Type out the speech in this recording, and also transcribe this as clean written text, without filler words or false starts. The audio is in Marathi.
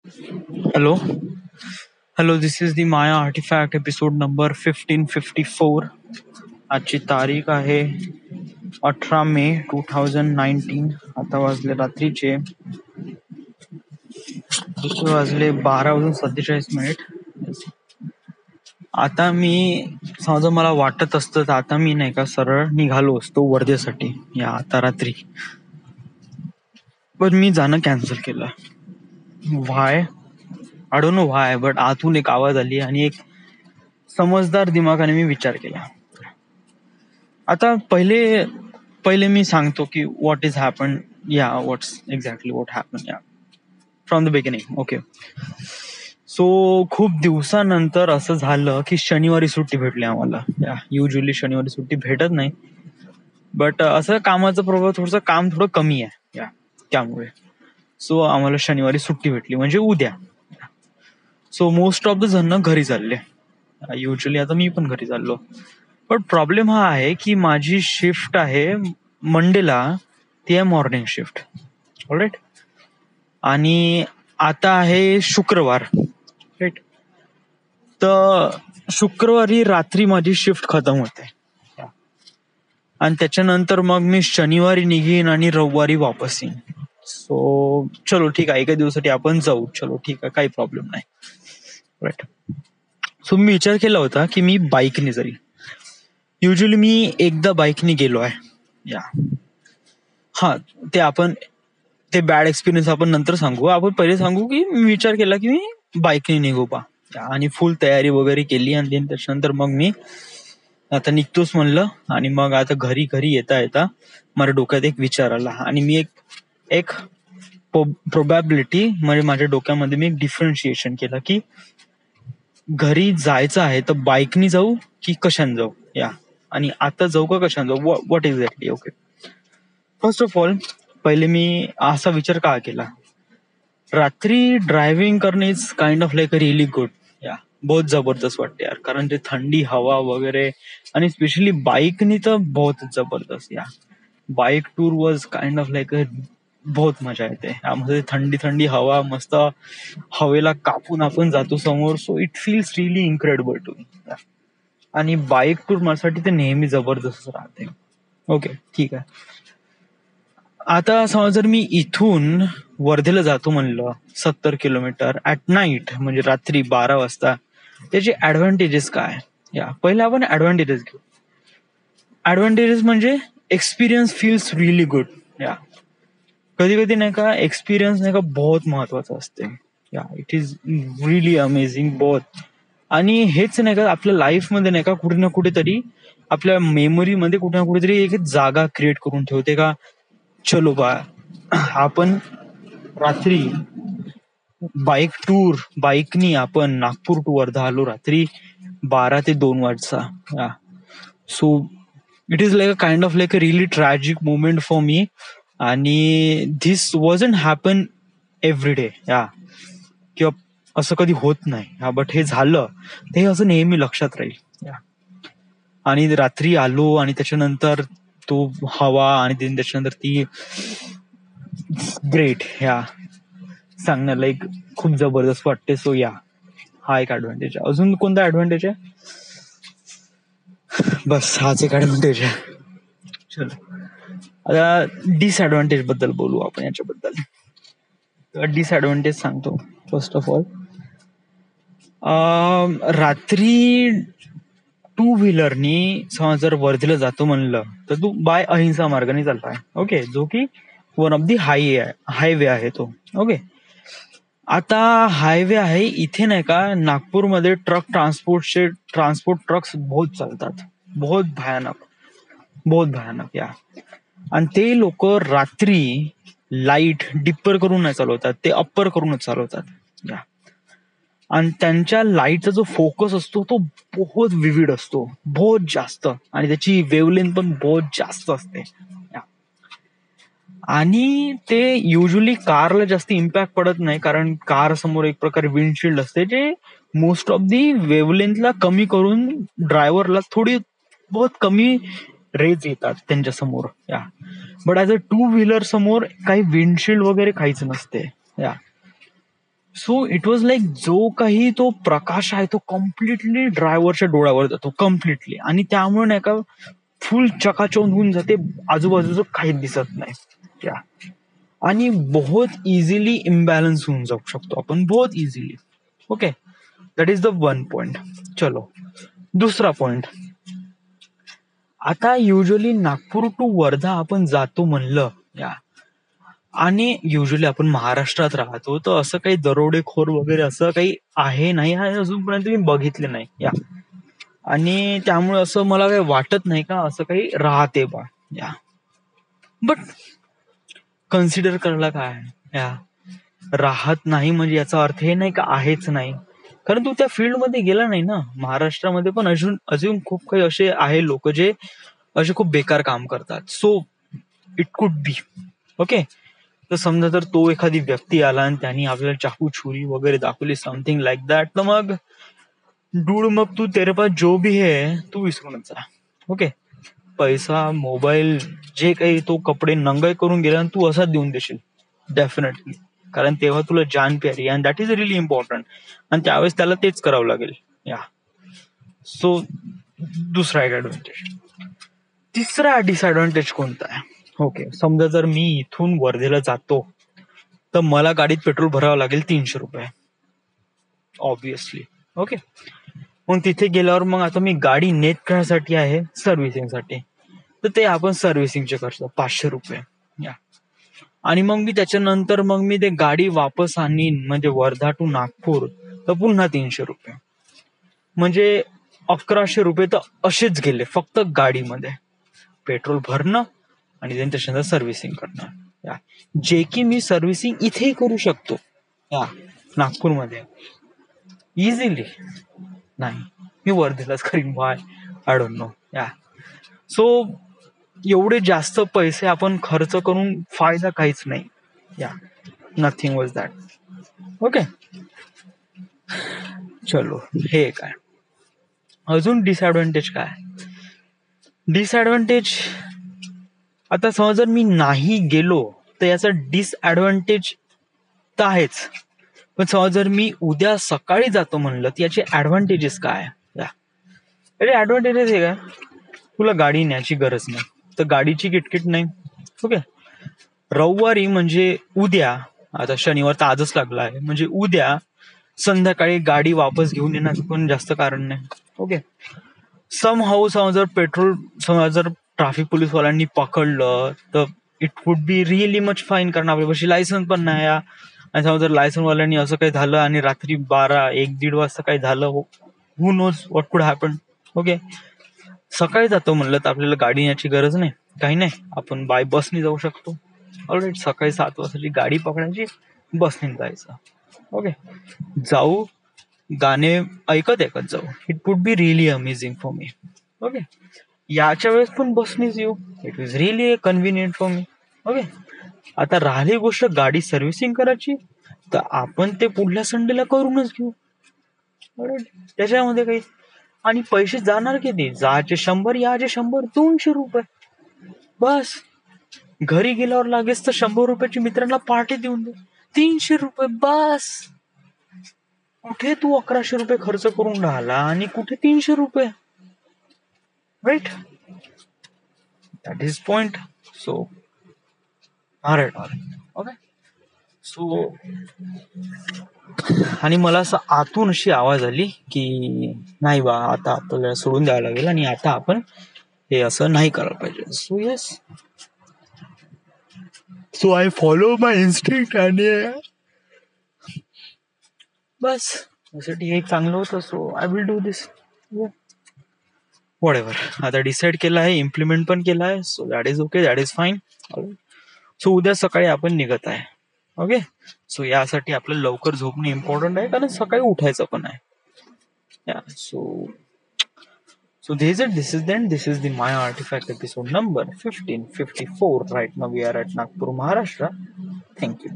Hello, hello. This is the Maya Artifact episode number 1554. आजची तारीख आहे 18 मे 2019. आता वाजले रात्रीचे 12:47. आता मी समजा मला वाटत असतं तर आता मी नाही का सरळ निघालो असतो वर्धेसाठी या आता रात्री, पण मी जाणं कॅन्सल केलं. Why I don't know why, but आतून एक आवाज आली आणि एक समजदार दिमागाने मी विचार केला. आता पहिले पहिले मी सांगतो की व्हॉट इज हॅपन, या व्हॉट्स एक्झॅक्टली व्हॉट हॅपन या from the beginning. Okay, so खूप दिवसानंतर असं झालं की शनिवारी सुट्टी भेटली आम्हाला. या युजली शनिवारी सुट्टी भेटत नाही, बट असं कामाचं प्रभाव काम थोडं कमी आहे या त्यामुळे. सो आम्हाला शनिवारी सुट्टी भेटली म्हणजे उद्या. सो मोस्ट ऑफ द जण घरी चालले. युजली आता मी पण घरी चाललो. पण प्रॉब्लेम हा आहे की माझी शिफ्ट आहे मंडेला, ती आहे मॉर्निंग शिफ्ट. ऑलराईट. आणि आता आहे शुक्रवार, राईट. तर शुक्रवारी रात्री माझी शिफ्ट खतम होते आणि त्याच्यानंतर मग मी शनिवारी निघीन आणि रविवारी वापस येईन. सो चलो ठीक आहे, एका दिवसासाठी आपण जाऊ. चलो ठीक आहे, काही प्रॉब्लेम नाही. राईट. सो मी विचार केला होता की मी बाईकने जाईल. युजली मी एकदा बाईकने गेलो आहे या. हा, ते बॅड एक्सपिरियन्स आपण नंतर सांगू. आपण पहिले सांगू की मी विचार केला की मी बाईकने निघू बा, आणि फुल तयारी वगैरे केली. आणि त्याच्यानंतर मग मी आता निघतोच म्हणलं. आणि मग आता घरी येता येता माझ्या डोक्यात एक विचार आला आणि मी एक प्रोबॅबिलिटी म्हणजे माझ्या डोक्यामध्ये मी एक डिफरन्शिएशन केलं की घरी जायचं आहे तर बाईकनी जाऊ की कशाने जाऊ या, आणि आता जाऊ का कशाने जाऊ, what exactly. Okay, first of all पहिले मी असा विचार का केला, रात्री ड्रायव्हिंग करणे is kind of like a really good या. बहुत जबरदस्त वाटते यार, कारण ते थंडी हवा वगैरे, आणि स्पेशली बाईकनी तर बहुत जबरदस्त या. Bike tour was kind of like अ बहुत मजा येते यामध्ये. थंडी थंडी हवा, मस्त हवेला कापून आपण जातो समोर. So it feels really incredible to me. आणि बाईक टूर माझ्यासाठी ते नेहमी जबरदस्त राहते. ओके ठीक आहे. आता समजा जर मी इथून वर्धेला जातो म्हणलं 70 किलोमीटर ऍट नाईट, म्हणजे रात्री 12 वाजता, त्याचे ऍडव्हान्टेजेस काय या. पहिले आपण ऍडव्हान्टेजेस घेऊ. ऍडव्हान्टेजेस म्हणजे एक्सपिरियन्स फील्स रिअली गुड या. कधी कधी नाही का एक्सपिरियन्स नाही का बहुत महत्वाचा असते या. इट इज रिअली अमेझिंग बहुत. आणि हेच नाही का आपल्या लाईफ मध्ये नाही का कुठे ना कुठेतरी आपल्या मेमरी मध्ये कुठे ना कुठेतरी एक जागा क्रिएट करून ठेवते का. चलो बा, आपण रात्री बाईकनी आपण नागपूर टू वर्धा आलो रात्री 12 ते 2 वाजता. So it is like a kind of like a really tragic moment for me. आणि this wasn't happen every day या, किंवा असं कधी होत नाही हा, बट हे झालं ते असं नेहमी लक्षात राहील या. आणि रात्री आलो आणि त्याच्यानंतर तो हवा आणि त्याच्यानंतर ती ग्रेट ह्या सांगण्याला एक खूप जबरदस्त वाटते. सो या, हा एक ऍडव्हान्टेज आहे. अजून कोणता ऍडव्हान्टेज आहे? बस हाच एक ऍडव्हान्टेज आहे. चलो आता डिसएडव्हान्टेज बद्दल बोलू आपण. याच्याबद्दल डिसएडव्हान्टेज सांगतो. फर्स्ट ऑफ ऑल, रात्री टू व्हीलरनी समज जर वर्धेला जातो म्हणलं तर तू बाय अहिंसा मार्गाने चालताय. ओके, जो की वन ऑफ दी हायवे आहे तो. ओके, आता हायवे आहे इथे नाही का नागपूरमध्ये ट्रान्सपोर्ट ट्रक्स बहुत चालतात, बहुत भयानक या. आणि ते लोक रात्री लाईट डिप्पर करून नाही चालवतात, ते अप्पर करूनच चालवतात या. आणि त्यांच्या लाईटचा जो फोकस असतो तो बहुत विविड असतो, बहुत जास्त, आणि त्याची वेवलेंथ पण बहुत जास्त असते. आणि ते युजली कारला जास्त इम्पॅक्ट पडत नाही, कारण कार समोर एक प्रकारे विंडशिल्ड असते जे मोस्ट ऑफ दी वेवलेंथला कमी करून ड्रायव्हरला थोडी बहुत कमी रेज येतात त्यांच्या समोर या. But as a two wheeler समोर काही विंडशिल्ड वगैरे काहीच नसते या. सो इट वॉज लाईक जो काही तो प्रकाश आहे तो कम्प्लिटली ड्रायव्हरच्या डोळ्यावर जातो कम्प्लिटली, आणि त्यामुळे नाही का फुल चकाचौंध होऊन जाते, आजूबाजूचं काहीच दिसत नाही. त्या आणि बहुत इझिली इम्बॅलन्स होऊन जाऊ शकतो आपण, बहुत easily. Okay, that is the one point. चलो दुसरा पॉइंट. आता युजली नागपूर टू वर्धा आपण जातो म्हणलं या, आणि युजली आपण महाराष्ट्रात राहतो, तर असं काही दरोडेखोर वगैरे असं काही आहे नाही, हे अजूनपर्यंत मी बघितले नाही या. आणि त्यामुळे असं मला काही वाटत नाही का असं काही राहते बा या. बट कन्सिडर करायला काय आहे या, राहत नाही म्हणजे याचा अर्थ हे नाही का आहेच नाही, कारण तू त्या फील्ड मध्ये गेला नाही ना. महाराष्ट्रामध्ये पण अजून अजून खूप काही असे आहे लोक जे असे खूप बेकार काम करतात. So it could be okay. तर समजा जर तो एखादी व्यक्ती आला आणि त्यांनी आपल्याला चाकू छुरी वगैरे दाखवली, समथिंग लाईक दॅट, तर मग डूड, मग तू तेरे पास जो भी है तू विसरूनच जा. ओके, पैसा, मोबाईल, जे काही तो कपडे नंगाई करून गेला आणि तू असाच देऊन देशील डेफिनेटली, कारण तेव्हा तुला जान प्यारी, and that is really important, आणि त्यावेळेस त्याला तेच करावं लागेल या. सो दुसरा एक ऍडव्हान्टेज. तिसरा डिसएडव्हान्टेज कोणता आहे? ओके, समजा जर मी इथून वर्धेला जातो तर मला गाडीत पेट्रोल भरावं लागेल 300 रुपये ऑब्विसली. ओके, मग तिथे गेल्यावर मग आता मी गाडी नेत करण्यासाठी आहे सर्व्हिसिंगसाठी, तर ते आपण सर्व्हिसिंगचे करतो 500 रुपये या. आणि मग मी त्याच्यानंतर मग मी ते गाडी वापस आणीन म्हणजे वर्धा टू नागपूर, तर पुन्हा 300 रुपये, म्हणजे 1100 रुपये तर असेच गेले फक्त गाडीमध्ये, पेट्रोल भरणं आणि त्याच्यानंतर सर्व्हिसिंग करणं या. जे की मी सर्व्हिसिंग इथेही करू शकतो या नागपूरमध्ये इझिली. नाही, मी वर्धेलाच करीन, वाय आय डोंट नो या. सो एवढे जास्त पैसे आपण खर्च करून फायदा काहीच नाही या. Nothing was that. ओके, चलो हे काय. अजून डिसएडव्हान्टेज काय? डिसएडव्हान्टेज, आता समज जर मी नाही गेलो तर याचा डिसएडव्हान्टेज तर आहेच, पण समज जर मी उद्या सकाळी जातो म्हणलं तर याचे ऍडव्हान्टेजेस काय या. अरे ऍडव्हान्टेजेस हे काय, तुला गाडी न्यायची गरज नाही, तर गाडीची किटकिट नाही. ओके, रविवारी म्हणजे उद्या, आता शनिवार तर आजच लागला आहे, म्हणजे उद्या संध्याकाळी गाडी वापस घेऊन येण्याचं पण जास्त कारण नाही. ओके, सम हाऊ समज जर पेट्रोल, समज जर ट्रॅफिक पोलीसवाल्यांनी पकडलं तर it would be really much fine, कारण आपल्यापाशी लायसन्स पण नाही. आणि समज जर लायसन्सवाल्यांनी असं काही झालं आणि रात्री 12-1-1:30 वाजता काही झालं, हु नोज व्हॉट कुड हॅपन. ओके, सकाळी जातो म्हणलं तर आपल्याला गाडी न्यायची गरज नाही, काही नाही, आपण बाय बसनी जाऊ शकतो. ऑलराईट, सकाळी 7 वाजताची गाडी पकडायची, बसने जायचं. ओके, जाऊ, गाणे ऐकत ऐकत जाऊ, it would be really amazing for me. Okay, याच्या वेळेस पण बसनीच येऊ, it is really convenient for me. Okay, आता राहिली गोष्ट गाडी सर्व्हिसिंग करायची, तर आपण ते पुढल्या संडेला करूनच घेऊ. त्याच्यामध्ये काही, आणि पैसे जाणार किती, जायचे 100, याचे 100, 200 रुपये बस. घरी गेल्यावर लागेच तर 100 रुपयाची मित्रांना पार्टी देऊन दे, 300 रुपये बस. कुठे तू 1100 रुपये खर्च करून राहिला आणि कुठे 300 रुपये, right? That is point. So okay, so आणि मला असं आतून अशी आवाज आली की नाही बा, आता आपल्याला सोडून द्यावं लागेल आणि आता आपण हे असं नाही करायला पाहिजे. So yes, so I follow my instinct, आणि बस त्यासाठी हे चांगलं होतं. So I will do this, what ever. आता डिसाईड केलं आहे, इम्प्लिमेंट पण केलं आहे, so that is okay, that is fine. So उद्या सकाळी आपण निघत आहे. ओके, सो यासाठी आपल्याला लवकर झोपणे इम्पॉर्टंट आहे, कारण सकाळी उठायचं पण आहे. So this is the My Artifact episode number 1554. Right now we are at Nagpur, Maharashtra. Thank you.